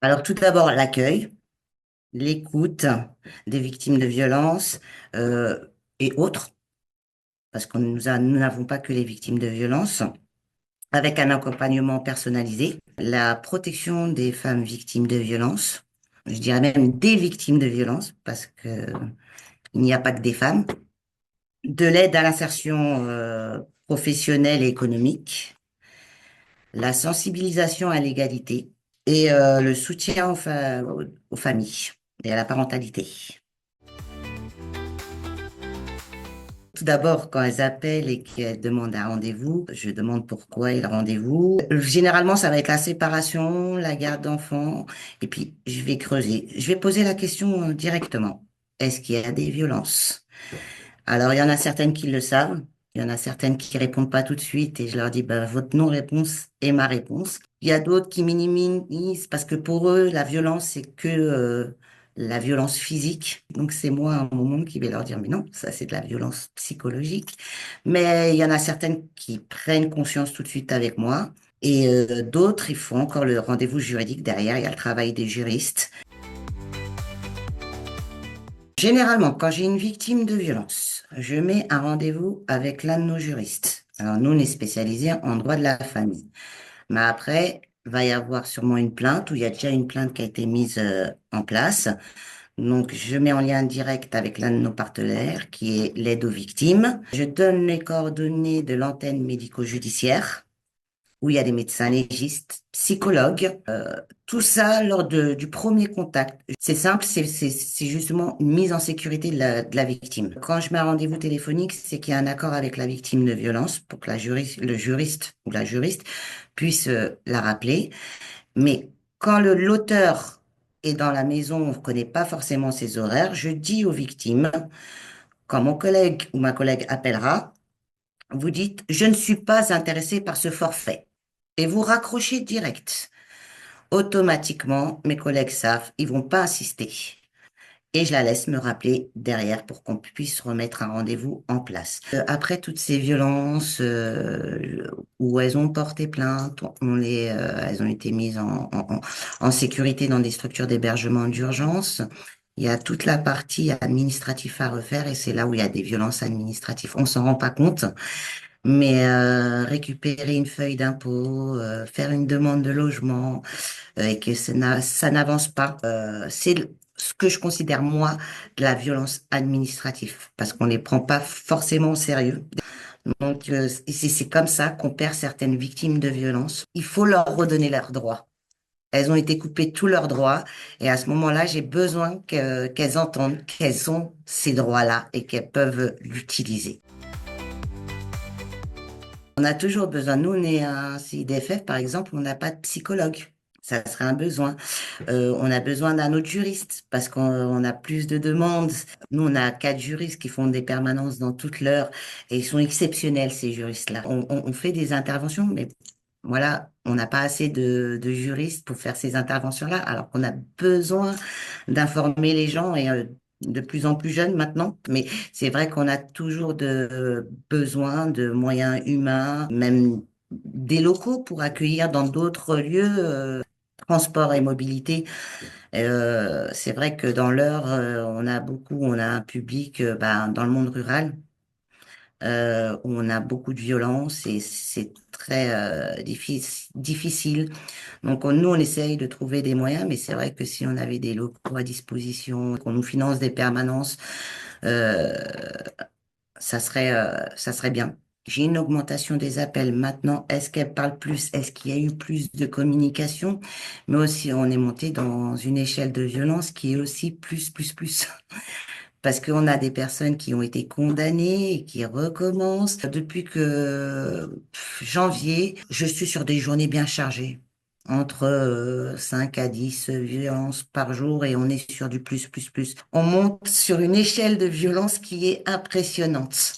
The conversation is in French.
Alors tout d'abord, l'accueil, l'écoute des victimes de violences et autres, parce que nous n'avons pas que les victimes de violences, avec un accompagnement personnalisé, la protection des femmes victimes de violences, je dirais même des victimes de violences, parce que il n'y a pas que des femmes, de l'aide à l'insertion professionnelle et économique, la sensibilisation à l'égalité et le soutien aux familles et à la parentalité. Tout d'abord, quand elles appellent et qu'elles demandent un rendez-vous, je demande pourquoi est le rendez-vous. Généralement, ça va être la séparation, la garde d'enfants, et puis je vais creuser. Je vais poser la question directement. Est-ce qu'il y a des violences? Alors, il y en a certaines qui le savent, il y en a certaines qui répondent pas tout de suite, et je leur dis, ben, votre non-réponse est ma réponse. Il y a d'autres qui minimisent parce que pour eux, la violence, c'est que la violence physique. Donc, c'est moi, à un moment, qui vais leur dire, mais non, ça, c'est de la violence psychologique. Mais il y en a certaines qui prennent conscience tout de suite avec moi. Et d'autres, il faut encore le rendez-vous juridique derrière. Il y a le travail des juristes. Généralement, quand j'ai une victime de violence, je mets un rendez-vous avec l'un de nos juristes. Alors, nous, on est spécialisés en droit de la famille. Mais après, va y avoir sûrement une plainte ou il y a déjà une plainte qui a été mise en place. Donc, je mets en lien direct avec l'un de nos partenaires qui est l'aide aux victimes. Je donne les coordonnées de l'antenne médico-judiciaire où il y a des médecins légistes, psychologues, tout ça lors du premier contact. C'est simple, c'est justement une mise en sécurité de la victime. Quand je mets un rendez-vous téléphonique, c'est qu'il y a un accord avec la victime de violence pour que le juriste ou la juriste puisse la rappeler. Mais quand l'auteur est dans la maison, on ne connaît pas forcément ses horaires, je dis aux victimes, quand mon collègue ou ma collègue appellera, vous dites, je ne suis pas intéressé par ce forfait. Et vous raccrochez direct. Automatiquement, mes collègues savent, ils vont pas insister. Et je la laisse me rappeler derrière pour qu'on puisse remettre un rendez-vous en place. Après toutes ces violences où elles ont porté plainte, elles ont été mises en sécurité dans des structures d'hébergement d'urgence. Il y a toute la partie administrative à refaire et c'est là où il y a des violences administratives. On s'en rend pas compte, mais récupérer une feuille d'impôt, faire une demande de logement et que ça n'avance pas, ce que je considère moi de la violence administrative parce qu'on les prend pas forcément au sérieux. Donc c'est comme ça qu'on perd certaines victimes de violence. Il faut leur redonner leurs droits. Elles ont été coupées de tous leurs droits et à ce moment-là, j'ai besoin qu'elles entendent qu'elles ont ces droits-là et qu'elles peuvent l'utiliser. On a toujours besoin. Nous, on est un CIDFF, par exemple, on n'a pas de psychologue. Ça serait un besoin. On a besoin d'un autre juriste parce qu'on a plus de demandes. Nous, on a 4 juristes qui font des permanences dans toute l'heure et ils sont exceptionnels, ces juristes-là. On fait des interventions, mais voilà, on n'a pas assez de juristes pour faire ces interventions-là, alors qu'on a besoin d'informer les gens et de plus en plus jeunes maintenant. Mais c'est vrai qu'on a toujours besoin de moyens humains, même des locaux pour accueillir dans d'autres lieux, transport et mobilité. C'est vrai que dans l'heure, on a un public dans le monde rural où on a beaucoup de violence et c'est très difficile. Donc nous, on essaye de trouver des moyens, mais c'est vrai que si on avait des locaux à disposition, qu'on nous finance des permanences, euh, ça serait bien. J'ai une augmentation des appels maintenant. Est-ce qu'elle parle plus? Est-ce qu'il y a eu plus de communication? Mais aussi, on est monté dans une échelle de violence qui est aussi plus. Parce qu'on a des personnes qui ont été condamnées et qui recommencent. Depuis que janvier, je suis sur des journées bien chargées. Entre 5 à 10 violences par jour et on est sur du plus. On monte sur une échelle de violence qui est impressionnante.